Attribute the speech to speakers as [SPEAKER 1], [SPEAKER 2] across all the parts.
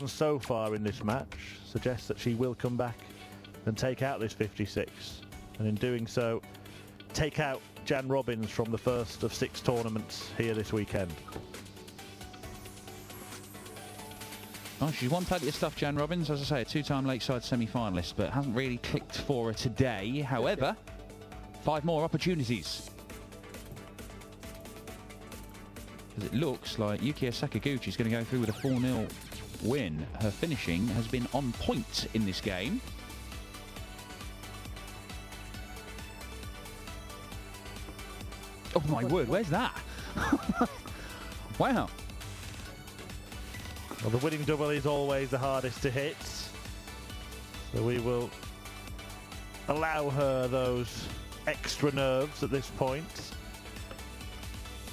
[SPEAKER 1] So far in this match suggests that she will come back and take out this 56, and in doing so take out Jan Robbins from the first of 6 tournaments here this weekend.
[SPEAKER 2] Oh, she's won plenty of stuff, Jan Robbins. As I say, a 2-time Lakeside semi-finalist, but hasn't really clicked for her today. However, 5 more opportunities. Because it looks like Yukiya Sakaguchi is going to go through with a 4-0 win. Her finishing has been on point in this game. Oh my word, where's that? Wow.
[SPEAKER 1] Well, the winning double is always the hardest to hit, so we will allow her those extra nerves at this point.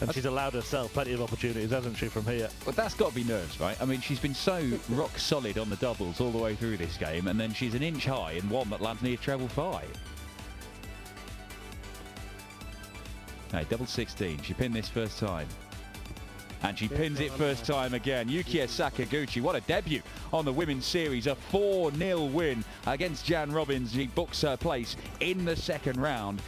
[SPEAKER 1] And she's allowed herself plenty of opportunities, hasn't she, from here?
[SPEAKER 2] But that's got to be nerves, right? I mean, she's been so rock solid on the doubles all the way through this game, and then she's an inch high in one that lands near treble 5. No, double 16. She pinned this first time. And she pins it first time again. Yukiya Sakaguchi, what a debut on the women's series. A 4-0 win against Jan Robbins. She books her place in the second round.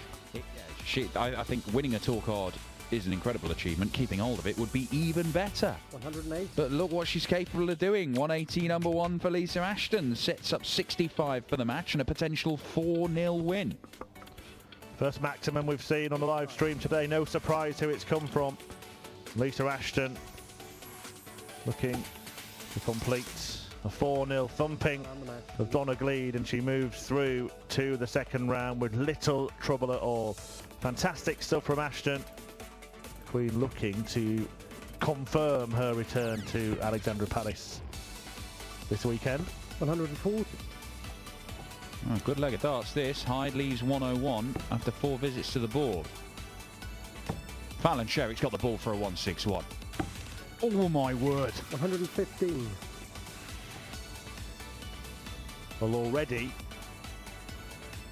[SPEAKER 2] I think winning a tour card is an incredible achievement. Keeping hold of it would be even better.
[SPEAKER 3] 108.
[SPEAKER 2] But look what she's capable of doing. 180 number 1 for Lisa Ashton. Sets up 65 for the match and a potential 4-0 win.
[SPEAKER 1] First maximum we've seen on the live stream today. No surprise who it's come from. Lisa Ashton looking to complete a 4-0 thumping of Donna Gleed, and she moves through to the second round with little trouble at all. Fantastic stuff from Ashton. Queen looking to confirm her return to Alexandra Palace this weekend.
[SPEAKER 3] 140.
[SPEAKER 2] Oh, good leg of darts this. Hyde leaves 101 after 4 visits to the board. Fallon Sherrick's got the ball for a 161. Oh my word.
[SPEAKER 3] 115.
[SPEAKER 1] Well, already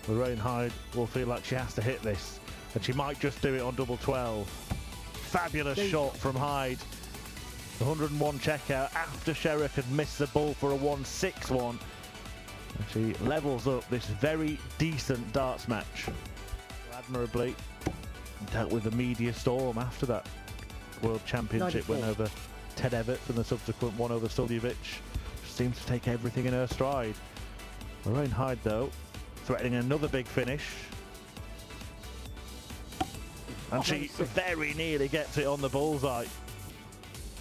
[SPEAKER 1] Lorraine Hyde will feel like she has to hit this, and she might just do it on double 12. Fabulous shot from Hyde. The 101 checkout after Sherrick had missed the ball for a 161. And she levels up this very decent darts match admirably. Dealt with the media storm after that World Championship win over Ted Everts and the subsequent one over Suljevic. She seems to take everything in her stride. Lorraine Hyde, though, threatening another big finish. And she very nearly gets it on the bullseye.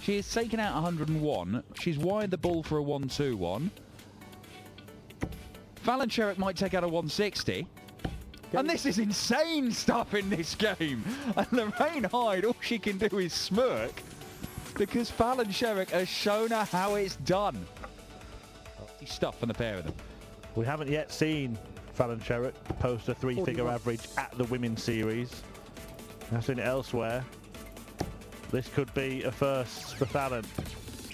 [SPEAKER 2] She has taken out 101. She's wired the ball for a 121. Fallon Sherrick might take out a 160. And this is insane stuff in this game. And Lorraine Hyde, all she can do is smirk because Fallon Sherrick has shown her how it's done. Stuff from the pair of them.
[SPEAKER 1] We haven't yet seen Fallon Sherrick post a 3-figure average at the women's series. I've seen it elsewhere. This could be a first for Fallon,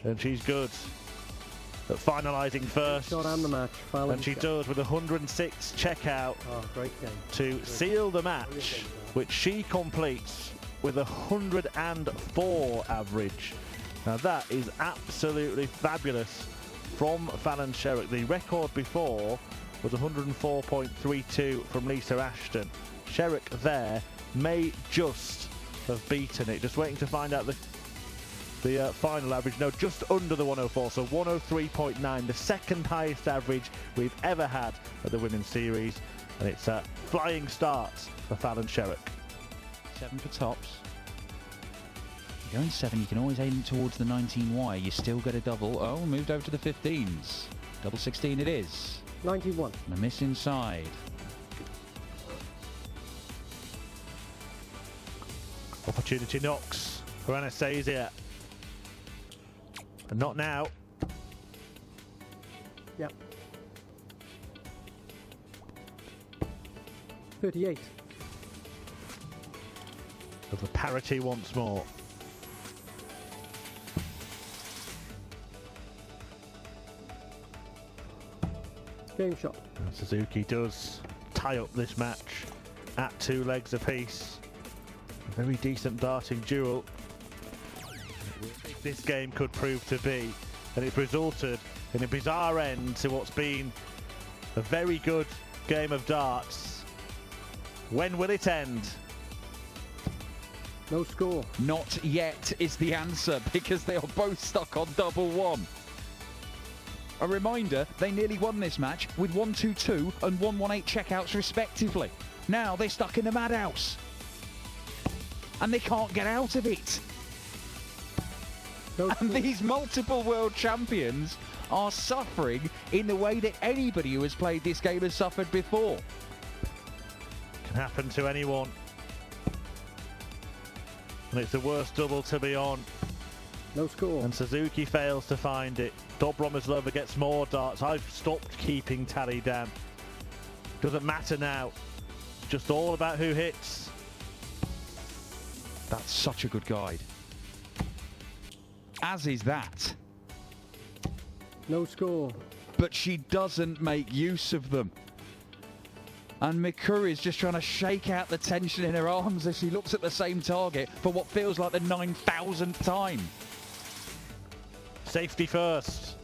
[SPEAKER 1] and she's good at finalising first.
[SPEAKER 3] Shot and the match.
[SPEAKER 1] And she does with a 106 checkout to seal the match, which she completes with a 104 average. Now that is absolutely fabulous from Fallon Sherrick. The record before was 104.32 from Lisa Ashton. Sherrick there may just have beaten it. Just waiting to find out the final average. No, just under the 104, so 103.9, the second highest average we've ever had at the women's series, and it's a flying start for Fallon Sherrick.
[SPEAKER 2] 7 for tops. You're going 7, you can always aim towards the 19Y. You still get a double. Oh, moved over to the 15s. Double 16 it is.
[SPEAKER 3] 91.
[SPEAKER 2] And a miss inside.
[SPEAKER 1] Opportunity knocks for Anastasia. And not now.
[SPEAKER 3] Yep. 38.
[SPEAKER 1] Over parity once more.
[SPEAKER 3] Game shot.
[SPEAKER 1] And Suzuki does tie up this match at 2 legs apiece. A very decent darting duel. This game could prove to be, and it's resulted in a bizarre end to what's been a very good game of darts. When will it end?
[SPEAKER 3] No score.
[SPEAKER 2] Not yet is the answer, because they are both stuck on double one. A reminder, they nearly won this match with 1-2-2 and 1-1-8 checkouts respectively. Now they're stuck in the madhouse. And they can't get out of it.
[SPEAKER 3] No
[SPEAKER 2] And
[SPEAKER 3] score.
[SPEAKER 2] these multiple world champions are suffering in the way that anybody who has played this game has suffered before.
[SPEAKER 1] Can happen to anyone. And it's the worst double to be on.
[SPEAKER 3] No score.
[SPEAKER 1] And Suzuki fails to find it. Dobromyslova gets more darts. I've stopped keeping tally down. Doesn't matter now. Just all about who hits.
[SPEAKER 2] That's such a good guide. As is that.
[SPEAKER 3] No score.
[SPEAKER 2] But she doesn't make use of them. And Mikuru is just trying to shake out the tension in her arms as she looks at the same target for what feels like the 9,000th time.
[SPEAKER 1] Safety first.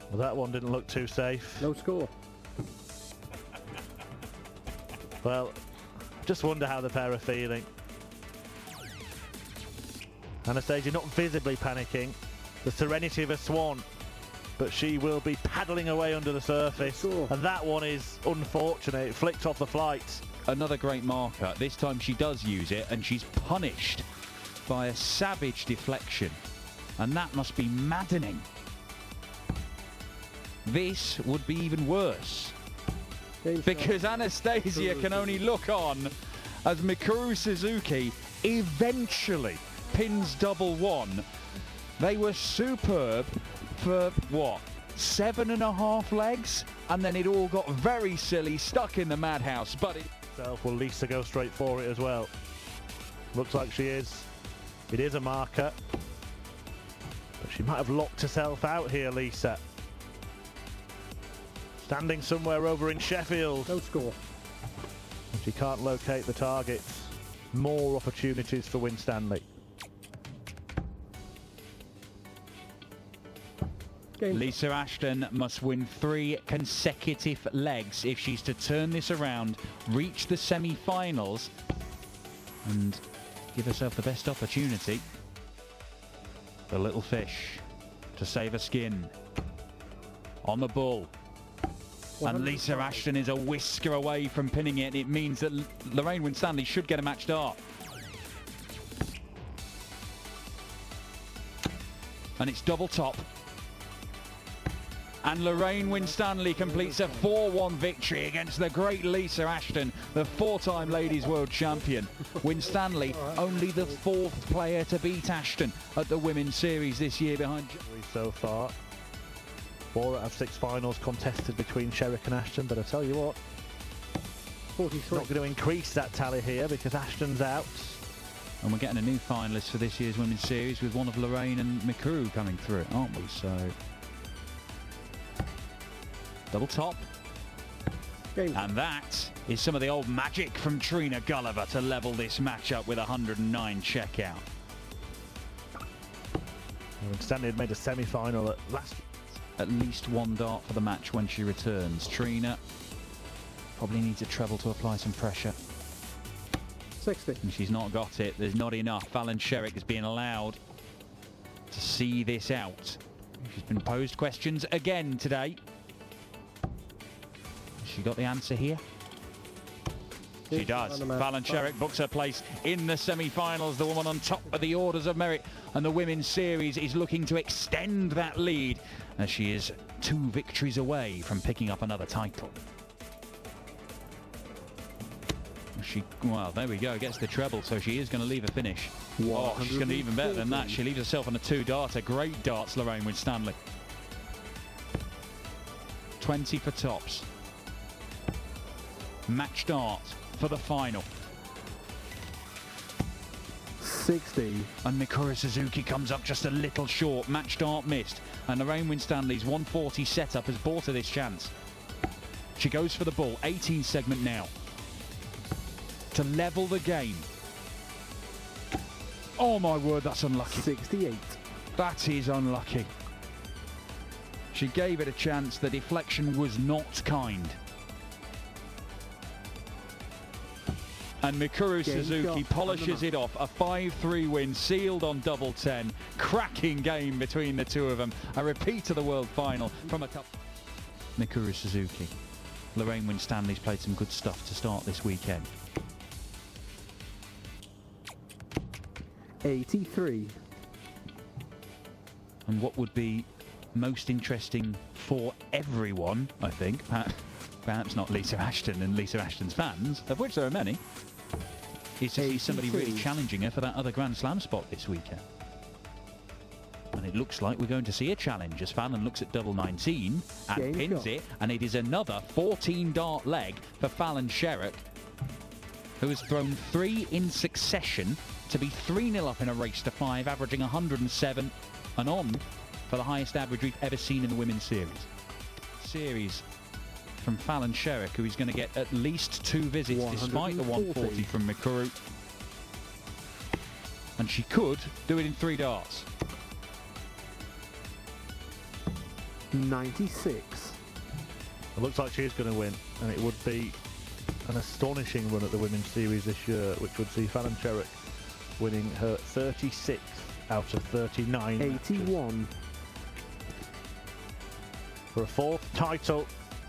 [SPEAKER 1] Well, that one didn't look too safe.
[SPEAKER 3] No score.
[SPEAKER 1] Well, just wonder how the pair are feeling. Anastasia not visibly panicking. The serenity of a swan. But she will be paddling away under the surface.
[SPEAKER 3] Sure.
[SPEAKER 1] And that one is unfortunate. It flicked off the flight.
[SPEAKER 2] Another great marker. This time she does use it, and she's punished by a savage deflection. And that must be maddening. This would be even worse.
[SPEAKER 3] Game
[SPEAKER 2] Because
[SPEAKER 3] shot.
[SPEAKER 2] Anastasia can only look on as Mikuru Suzuki eventually pins double one. They were superb for, what, 7.5 legs? And then it all got very silly, stuck in the madhouse. But
[SPEAKER 1] Will Lisa go straight for it as well? Looks like she is. It is a marker. But she might have locked herself out here, Lisa. Standing somewhere over in Sheffield.
[SPEAKER 3] No score.
[SPEAKER 1] She can't locate the targets. More opportunities for Winstanley.
[SPEAKER 3] Game
[SPEAKER 2] Lisa Ashton must win 3 consecutive legs if she's to turn this around, reach the semi-finals, and give herself the best opportunity. The little fish to save her skin. On the bull. And Lisa Ashton is a whisker away from pinning it. It means that Lorraine Winstanley should get a match dart. And it's double top. And Lorraine Winstanley completes a 4-1 victory against the great Lisa Ashton, the 4-time ladies world champion. Winstanley, only the 4th player to beat Ashton at the women's series this year behind...
[SPEAKER 1] So far. 4 out of 6 finals contested between Sherrick and Ashton, but I tell you what,
[SPEAKER 3] 43.
[SPEAKER 1] not going to increase that tally here because Ashton's out.
[SPEAKER 2] And we're getting a new finalist for this year's women's series with one of Lorraine and Mikuru coming through it, aren't we? So... double top.
[SPEAKER 3] Game.
[SPEAKER 2] And that is some of the old magic from Trina Gulliver to level this match up with 109 checkout.
[SPEAKER 1] Stanley had made a semi-final at last.
[SPEAKER 2] At least 1 dart for the match when she returns. Trina probably needs a treble to apply some pressure.
[SPEAKER 3] 60.
[SPEAKER 2] And she's not got it. There's not enough. Alan Sherrick is being allowed to see this out. She's been posed questions again today. She got the answer here? She does. Fallon Sherrick books her place in the semi-finals, the woman on top of the orders of merit, and the women's series is looking to extend that lead as she is 2 victories away from picking up another title. Well, there we go, gets the treble, so she is going to leave a finish. Oh, she's going to do even better than that. She leaves herself on a 2-darter. Great darts, Lorraine Winstanley. 20 for tops. Match dart for the final.
[SPEAKER 3] 60.
[SPEAKER 2] And Mikuru Suzuki comes up just a little short. Match dart missed. And Lorraine Winstanley's 140 setup has bought her this chance. She goes for the ball. 18 segment now. To level the game. Oh my word, that's unlucky.
[SPEAKER 3] 68.
[SPEAKER 2] That is unlucky. She gave it a chance. The deflection was not kind. And Mikuru Suzuki polishes it off. A 5-3 win, sealed on double 10. Cracking game between the two of them. A repeat of the world final from a couple. Mikuru Suzuki. Lorraine Winstanley's played some good stuff to start this weekend.
[SPEAKER 3] 83.
[SPEAKER 2] And what would be most interesting for everyone, I think, perhaps not Lisa Ashton and Lisa Ashton's fans, of which there are many, is to see somebody really challenging her for that other Grand Slam spot this weekend. And it looks like we're going to see a challenge as Fallon looks at double 19 and pins it, and it is another 14-dart leg for Fallon Sherrock, who has thrown 3 in succession to be 3-0 up in a race to 5, averaging 107 and on for the highest average we've ever seen in the women's series. From Fallon Sherrock, who is going to get at least 2 visits despite the 140 from Mikuru. And she could do it in 3 darts.
[SPEAKER 3] 96.
[SPEAKER 1] It looks like she's going to win, and it would be an astonishing run at the women's series this year, which would see Fallon Sherrock winning her 36th out of 39
[SPEAKER 3] 81
[SPEAKER 1] matches. For a 4th title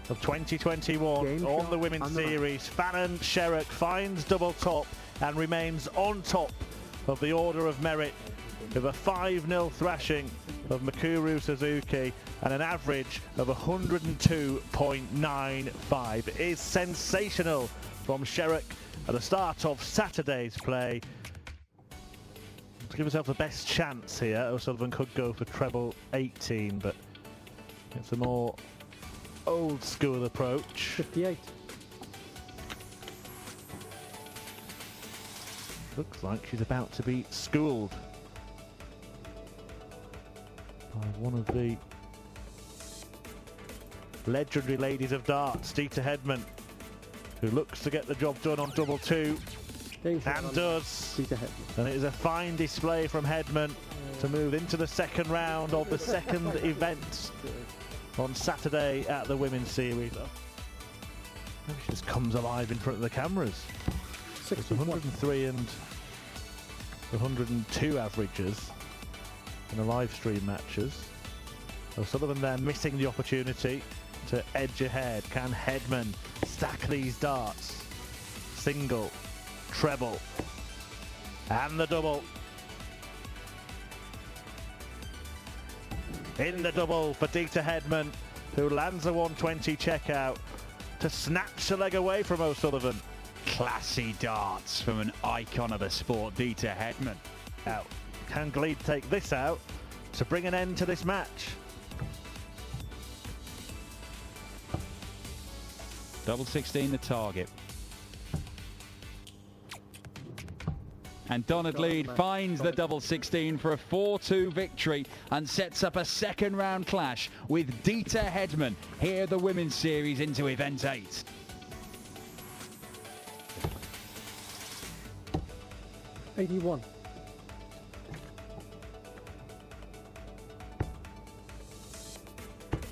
[SPEAKER 1] of 2021 on the women's series, Fallon Sherrock finds double top and remains on top of the order of merit with a 5-0 thrashing of Mikuru Suzuki and an average of 102.95. It is sensational from Sherrock at the start of Saturday's play. To give herself the best chance here, O'Sullivan could go for treble 18, but it's a more old school approach.
[SPEAKER 3] 58.
[SPEAKER 1] Looks like she's about to be schooled by one of the legendary ladies of darts, Dieter Hedman, who looks to get the job done on double 2 and does. And it is a fine display from Hedman to move into the second round of the second event on Saturday at the women's series. Maybe she just comes alive in front of the cameras. It's 103 and 102 averages in the live stream matches. O'Sullivan there missing the opportunity to edge ahead. Can Hedman stack these darts? Single, treble, and the double. In the double for Dieter Hedman, who lands a 120 checkout to snatch the leg away from O'Sullivan.
[SPEAKER 2] Classy darts from an icon of the sport, Dieter Hedman.
[SPEAKER 1] Out. Can Gleed take this out to bring an end to this match?
[SPEAKER 2] Double 16 the target. And Donna Gleed finds the double 16 for a 4-2 victory and sets up a second round clash with Dieter Hedman here the women's series into event 8.
[SPEAKER 3] '81.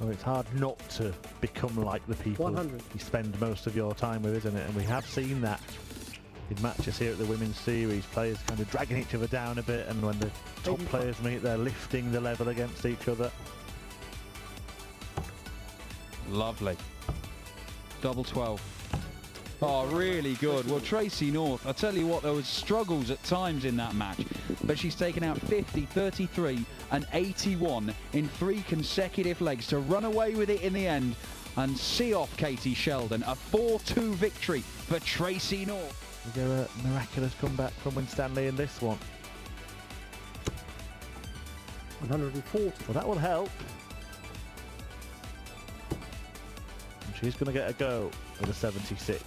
[SPEAKER 1] Well, it's hard not to become like the people
[SPEAKER 3] 100.
[SPEAKER 1] you spend most of your time with, isn't it? And we have seen that in matches here at the women's series, players kind of dragging each other down a bit, and when the top players meet, they're lifting the level against each other.
[SPEAKER 2] Lovely. Double 12. Oh, really good. Well, Tracy North, I tell you what, there was struggles at times in that match, but she's taken out 50, 33 and 81 in 3 consecutive legs to run away with it in the end and see off Katie Sheldon. A 4-2 victory for Tracy North.
[SPEAKER 1] Is there a miraculous comeback from Winstanley in this one?
[SPEAKER 3] 140.
[SPEAKER 1] Well, that will help. And she's going to get a go with a 76.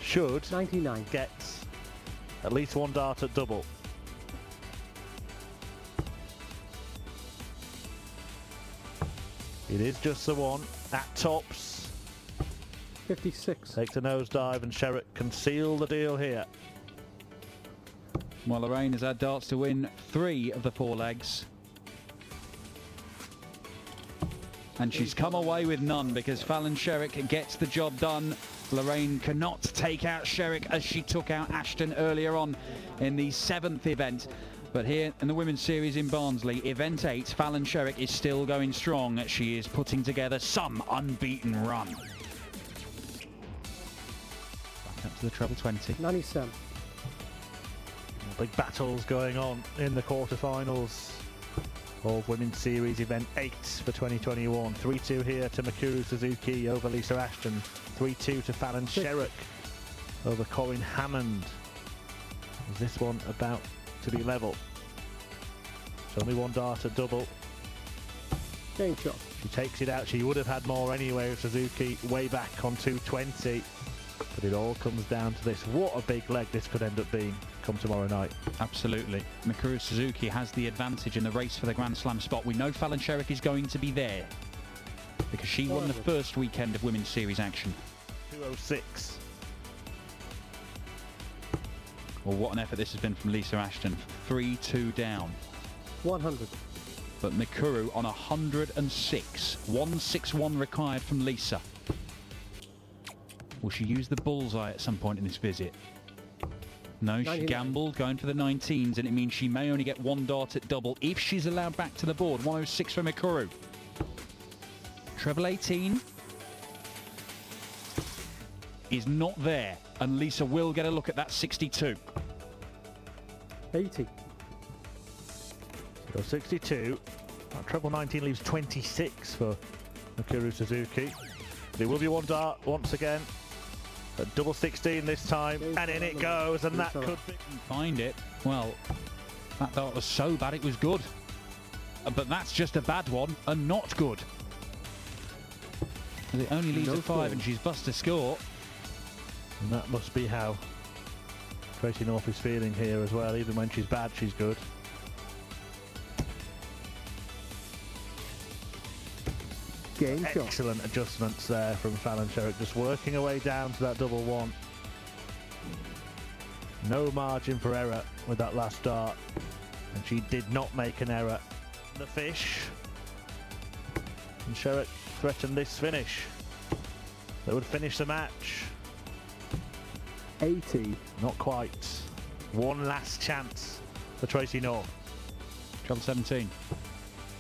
[SPEAKER 1] Should
[SPEAKER 3] 99.
[SPEAKER 1] get at least 1 dart at double. It is just the one at tops.
[SPEAKER 3] 56.
[SPEAKER 1] Takes a nosedive and Sherrock can seal the deal here.
[SPEAKER 2] Well, Lorraine has had darts to win 3 of the 4 legs. And she's come away with none because Fallon Sherrick gets the job done. Lorraine cannot take out Sherrick as she took out Ashton earlier on in the 7th event. But here in the Women's Series in Barnsley, Event 8, Fallon Sherrick is still going strong. She is putting together some unbeaten run. Back up to the treble 20.
[SPEAKER 3] 97.
[SPEAKER 1] Big battles going on in the quarterfinals of Women's Series Event 8 for 2021. 3-2 here to Mikuru Suzuki over Lisa Ashton. 3-2 to Fallon Sherrick over Corinne Hammond. Is this one about to be level? It's only one dart at double.
[SPEAKER 3] Game shot.
[SPEAKER 1] She takes it out. She would have had more anyway with Suzuki way back on 220. But it all comes down to this. What a big leg this could end up being come tomorrow night.
[SPEAKER 2] Absolutely. Mikuru Suzuki has the advantage in the race for the Grand Slam spot. We know Fallon Sherrick is going to be there because she won the first weekend of Women's Series action.
[SPEAKER 1] 206.
[SPEAKER 2] Well, what an effort this has been from Lisa Ashton. 3-2 down.
[SPEAKER 3] 100.
[SPEAKER 2] But Mikuru on 106. 161 required from Lisa. Will she use the bullseye at some point in this visit? No, she
[SPEAKER 3] 99.
[SPEAKER 2] gambled, going for the 19s, and it means she may only get one dart at double if she's allowed back to the board. 106 for Mikuru. Treble 18 is not there, and Lisa will get a look at that 62.
[SPEAKER 3] 80.
[SPEAKER 1] So 62. Treble 19 leaves 26 for Mikuru Suzuki. There will be one dart once again. At double 16 this time, and in it goes, and that could be...
[SPEAKER 2] Find it. Well, that dart was so bad it was good. But that's just a bad one, and not good. It only leaves a 5, and she's bust a score.
[SPEAKER 1] And that must be how Tracy North is feeling here as well. Even when she's bad, she's good.
[SPEAKER 3] Game shot.
[SPEAKER 1] Excellent adjustments there from Fallon Sherrick, just working her way down to that double 1. No margin for error with that last dart, and she did not make an error. The fish, and Sherrick threatened this finish that would finish the match.
[SPEAKER 3] 80.
[SPEAKER 1] Not quite. One last chance for Tracy North.
[SPEAKER 2] Treble 17.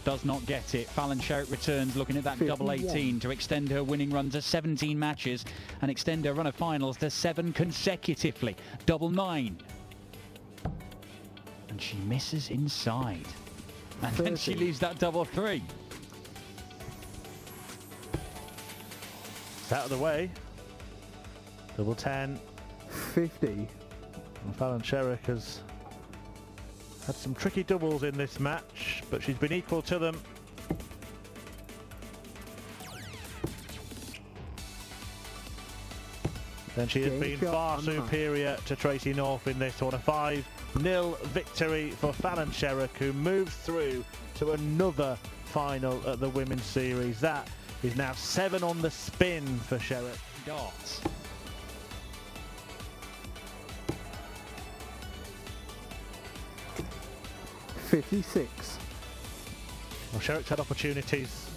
[SPEAKER 2] Does not get it. Fallon Sherrick returns looking at that
[SPEAKER 3] 51.
[SPEAKER 2] double 18 to extend her winning run to 17 matches and extend her run of finals to 7 consecutively. Double 9. And she misses inside. And then she leaves that double 3.
[SPEAKER 1] It's out of the way. Double 10.
[SPEAKER 3] 50.
[SPEAKER 1] And Fallon Sherrick has had some tricky doubles in this match, but she's been equal to them. Then she has been far superior to Tracy North in this one. A 5-0 victory for Fallon Sherrick, who moves through to another final at the Women's Series. That is now 7 on the spin for Sherrick.
[SPEAKER 2] Darts.
[SPEAKER 3] $56.
[SPEAKER 1] Well, Sherrick's had opportunities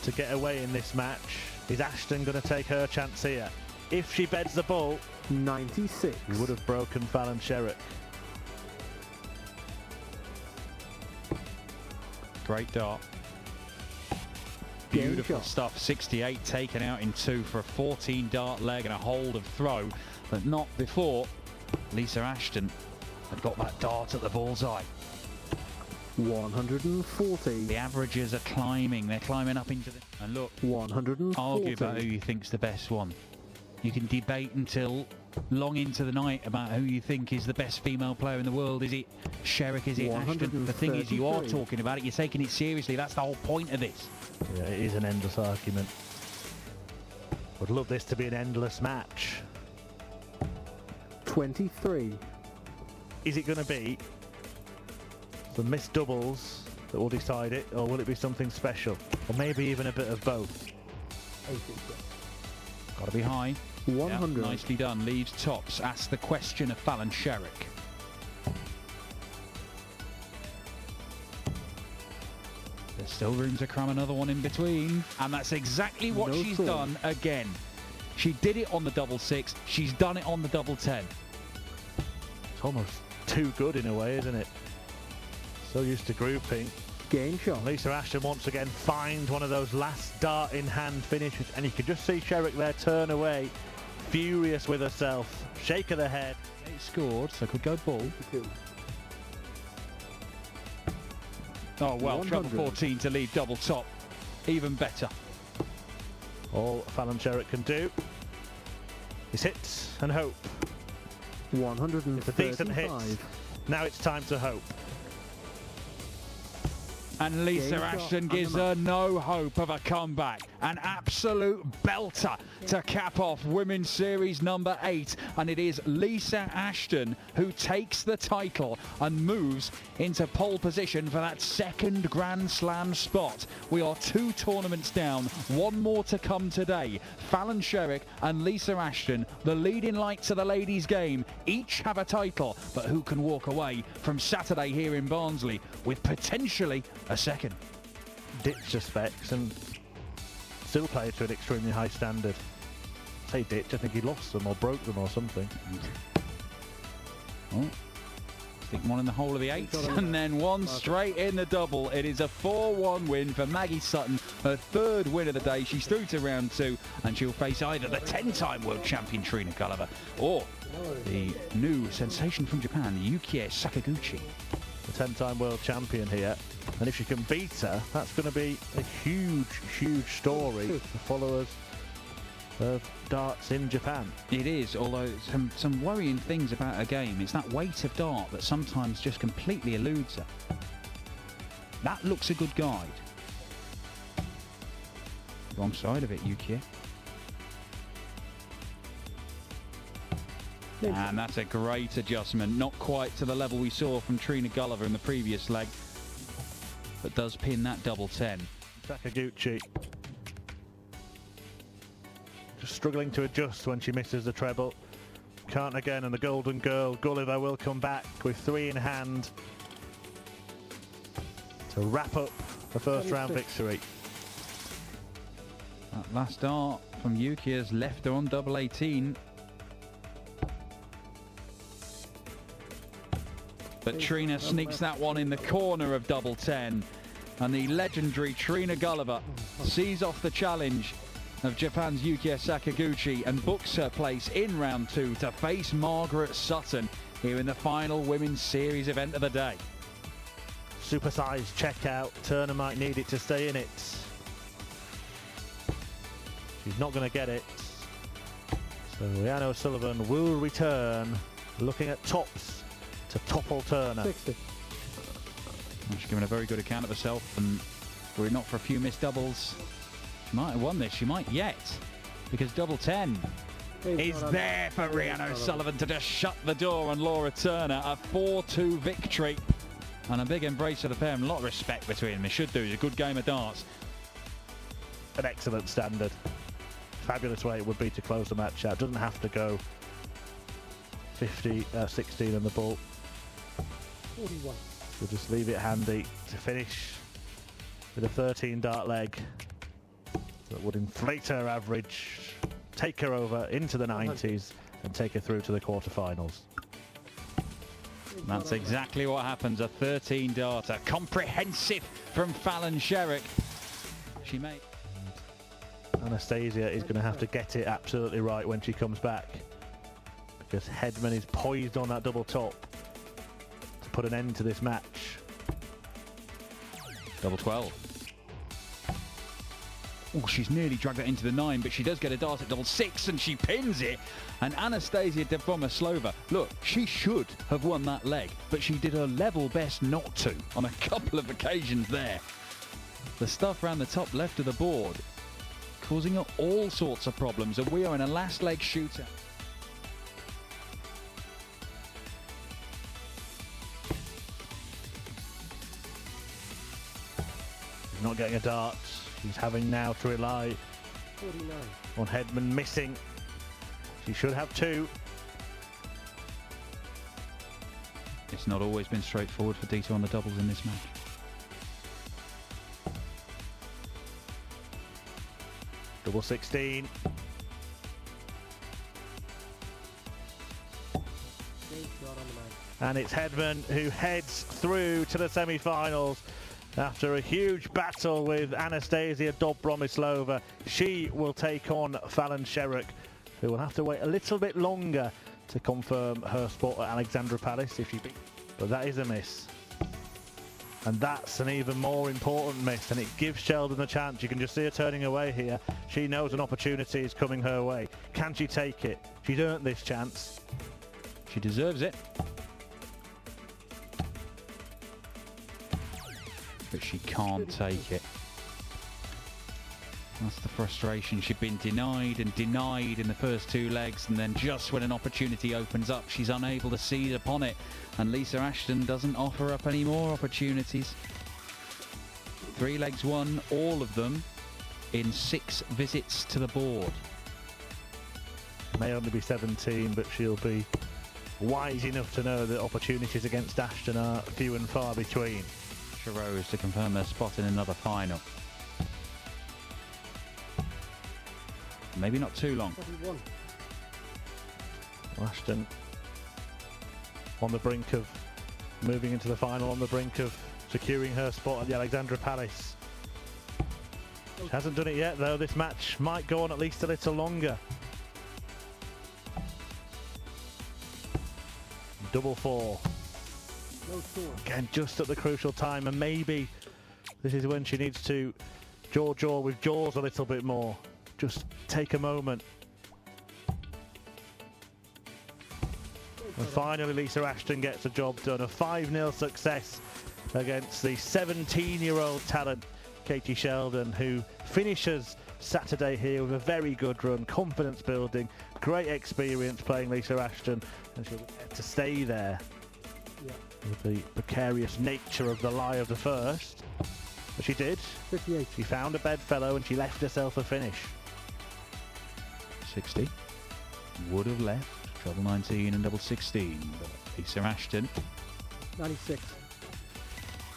[SPEAKER 1] to get away in this match. Is Ashton going to take her chance here? If she beds the ball,
[SPEAKER 3] 96.
[SPEAKER 1] he would have broken Fallon Sherrick.
[SPEAKER 2] Great dart. Beautiful stuff. 68 taken out in 2 for a 14 dart leg and a hold of throw, but not before Lisa Ashton had got that dart at the bullseye.
[SPEAKER 3] 140.
[SPEAKER 2] The averages are climbing. They're climbing up into the... And look,
[SPEAKER 3] 140.
[SPEAKER 2] argue about who you think's the best one. You can debate until long into the night about who you think is the best female player in the world. Is it Sherrick? Is it Ashton? The thing is, you are talking about it. You're taking it seriously. That's the whole point of this.
[SPEAKER 1] Yeah, it is an endless argument. Would love this to be an endless match.
[SPEAKER 3] 23.
[SPEAKER 1] Is it going to be the missed doubles that will decide it, or will it be something special? Or maybe even a bit of both?
[SPEAKER 3] 80.
[SPEAKER 2] Got to be high.
[SPEAKER 3] 100.
[SPEAKER 2] Yep, nicely done. Leaves tops. Asks the question of Fallon Sherrick. There's still room to cram another one in between. And that's exactly what she's done again. She did it on the double 6. She's done it on the double 10.
[SPEAKER 1] It's almost too good in a way, isn't it? So used to grouping.
[SPEAKER 3] Game shot.
[SPEAKER 1] Lisa Ashton once again finds one of those last dart in hand finishes, and you can just see Sherrick there turn away, furious with herself, shake of the head.
[SPEAKER 2] 8 scored, so could go ball. Oh well, treble 14 to lead double top. Even better.
[SPEAKER 1] All Fallon Sherrick can do is hit and hope.
[SPEAKER 3] 135.
[SPEAKER 1] It's a decent hit. Now it's time to hope.
[SPEAKER 2] And Lisa Ashton gives her no hope of a comeback. An absolute belter to cap off Women's Series number 8. And it is Lisa Ashton who takes the title and moves into pole position for that second Grand Slam spot. We are 2 tournaments down, 1 more to come today. Fallon Sherrick and Lisa Ashton, the leading lights of the ladies' game, each have a title. But who can walk away from Saturday here in Barnsley with potentially a second?
[SPEAKER 1] Ditched the specs and still played to an extremely high standard. I say ditch, I think he lost them or broke them or something.
[SPEAKER 2] Oh, stick one in the hole of the 8 and then one straight in the double. It is a 4-1 win for Maggie Sutton, her 3rd win of the day. She's through to round 2 and she'll face either the 10-time world champion Trina Gulliver or the new sensation from Japan, Yukie Sakaguchi.
[SPEAKER 1] The 10-time world champion here, and if she can beat her, that's going to be a huge story for followers of darts in Japan.
[SPEAKER 2] It is, although some worrying things about her game. It's that weight of dart that sometimes just completely eludes her. That looks a good guide. Wrong side of it, Yukie. And that's a great adjustment, not quite to the level we saw from Trina Gulliver in the previous leg, but does pin that double 10.
[SPEAKER 1] Sakaguchi just struggling to adjust when she misses the treble. Can't again, and the golden girl Gulliver will come back with 3 in hand to wrap up the first round victory.
[SPEAKER 2] That last dart from Yuki has left her on double 18. But Trina sneaks that one in the corner of double 10. And the legendary Trina Gulliver sees off the challenge of Japan's Yukie Sakaguchi and books her place in round 2 to face Margaret Sutton here in the final Women's Series event of the day.
[SPEAKER 1] Supersized checkout. Turner might need it to stay in it. She's not going to get it. So Rhiannon O'Sullivan will return, looking at tops to topple Turner.
[SPEAKER 3] 60.
[SPEAKER 2] She's given a very good account of herself, and were it not for a few missed doubles, she might have won this. She might yet, because double 10 is there for Rhiannon O'Sullivan to just shut the door on Laura Turner. A 4-2 victory, and a big embrace for the pair, and a lot of respect between them. They should do. It's a good game of darts.
[SPEAKER 1] An excellent standard. Fabulous way it would be to close the match out. Doesn't have to go 16 on the ball.
[SPEAKER 3] 41.
[SPEAKER 1] We'll just leave it handy to finish with a 13 dart leg that would inflate her average, take her over into the 90s and take her through to the quarterfinals.
[SPEAKER 2] That's exactly what happens. A 13 darter, comprehensive from Fallon Sherrick. She may.
[SPEAKER 1] Anastasia is going to have to get it absolutely right when she comes back, because Hedman is poised on that double top to put an end to this match.
[SPEAKER 2] Double 12. Oh, she's nearly dragged that into the 9, but she does get a dart at double 6 and she pins it. And Anastasia Debomoslova, look, she should have won that leg, but she did her level best not to on a couple of occasions there. The stuff around the top left of the board causing her all sorts of problems, and we are in a last leg shootout.
[SPEAKER 1] She's not getting a dart. She's having now to rely
[SPEAKER 3] 49.
[SPEAKER 1] on Hedman missing. She should have 2.
[SPEAKER 2] It's not always been straightforward for Dito on the doubles in this match.
[SPEAKER 1] Double 16. And it's Hedman who heads through to the semi-finals after a huge battle with Anastasia Dobromislova. She will take on Fallon Sherrock, who will have to wait a little bit longer to confirm her spot at Alexandra Palace if she beats. But that is a miss. And that's an even more important miss, and it gives Sheldon a chance. You can just see her turning away here. She knows an opportunity is coming her way. Can she take it? She's earned this chance.
[SPEAKER 2] She deserves it. But she can't take it. That's the frustration. She'd been denied and denied in the first two legs, and then just when an opportunity opens up, she's unable to seize upon it. And Lisa Ashton doesn't offer up any more opportunities. 3 legs won, all of them in 6 visits to the board.
[SPEAKER 1] May only be 17, but she'll be wise enough to know that opportunities against Ashton are few and far between.
[SPEAKER 2] She rose to confirm her spot in another final. Maybe not too long.
[SPEAKER 1] Ashton on the brink of moving into the final, on the brink of securing her spot at the Alexandra Palace. She hasn't done it yet though. This match might go on at least a little longer. Double 4. Again, just at the crucial time, and maybe this is when she needs to jaw with jaws a little bit more. Just take a moment. And finally Lisa Ashton gets the job done. A 5-0 success against the 17-year-old talent Katie Sheldon, who finishes Saturday here with a very good run, confidence building, great experience playing Lisa Ashton, and she'll get to stay there. With the precarious nature of the lie of the first. But she did.
[SPEAKER 3] 58.
[SPEAKER 1] She found a bedfellow and she left herself a finish.
[SPEAKER 2] 60. Would have left. Double 19 and double 16. But Lisa Ashton
[SPEAKER 3] 96.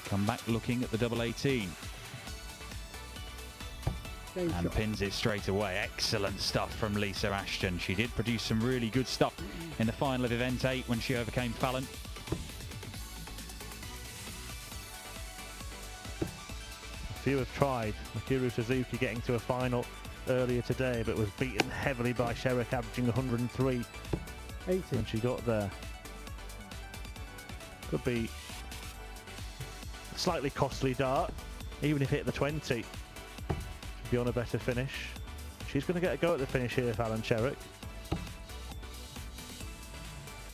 [SPEAKER 2] come back looking at the double 18.
[SPEAKER 3] Game
[SPEAKER 2] And
[SPEAKER 3] shot.
[SPEAKER 2] pins it straight away. Excellent stuff from Lisa Ashton. She did produce some really good stuff in the final of event 8 when she overcame Fallon.
[SPEAKER 1] Few have tried. Mikuru Suzuki getting to a final earlier today, but was beaten heavily by Sherrock, averaging 103
[SPEAKER 3] 80.
[SPEAKER 1] when she got there. Could be a slightly costly dart, even if it hit the 20. She'd be on a better finish. She's going to get a go at the finish here, Fallon Sherrock.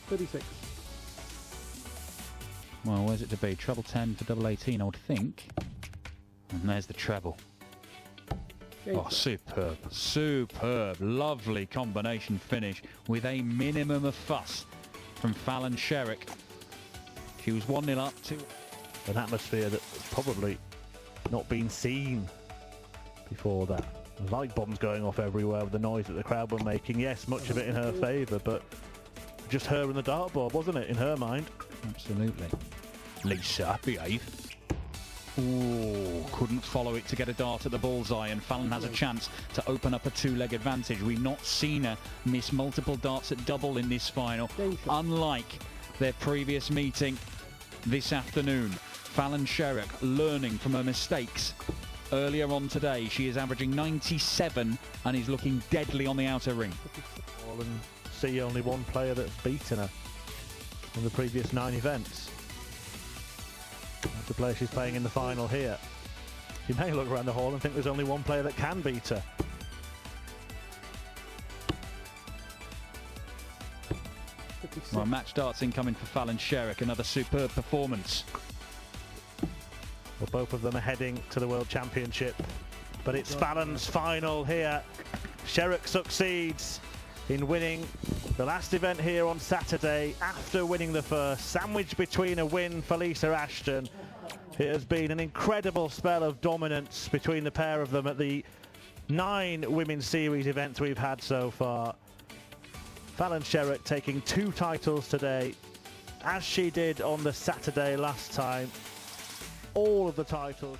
[SPEAKER 3] 36.
[SPEAKER 2] Well, where's it to be? Treble 10 for double 18, I would think. And there's the treble.
[SPEAKER 3] Game
[SPEAKER 2] Oh,
[SPEAKER 3] shot.
[SPEAKER 2] superb, superb, lovely combination finish with a minimum of fuss from Fallon Sherrock. She was 1-0 up to
[SPEAKER 1] An atmosphere that's probably not been seen before that. Light bombs going off everywhere with the noise that the crowd were making. Yes, much of it in her favour, but just her and the dartboard, wasn't it, in her mind?
[SPEAKER 2] Absolutely. Lisa, behave. Ooh, couldn't follow it to get a dart at the bullseye, and Fallon has a chance to open up a 2-leg advantage. We've not seen her miss multiple darts at double in this final, unlike their previous meeting this afternoon. Fallon Sherrock learning from her mistakes earlier on today. She is averaging 97 and is looking deadly on the outer ring.
[SPEAKER 1] And see only one player that's beaten her in the previous 9 events. That's the player she's playing in the final here. She may look around the hall and think there's only one player that can beat her.
[SPEAKER 2] Well, match darts incoming for Fallon Sherrock. Another superb performance.
[SPEAKER 1] Well, both of them are heading to the World Championship, but it's Fallon's final here. Sherrock succeeds in winning the last event here on Saturday after winning the first, sandwiched between a win for Lisa Ashton. It has been an incredible spell of dominance between the pair of them at the 9 Women's Series events we've had so far. Fallon Sherrock taking 2 titles today, as she did on the Saturday last time. All of the titles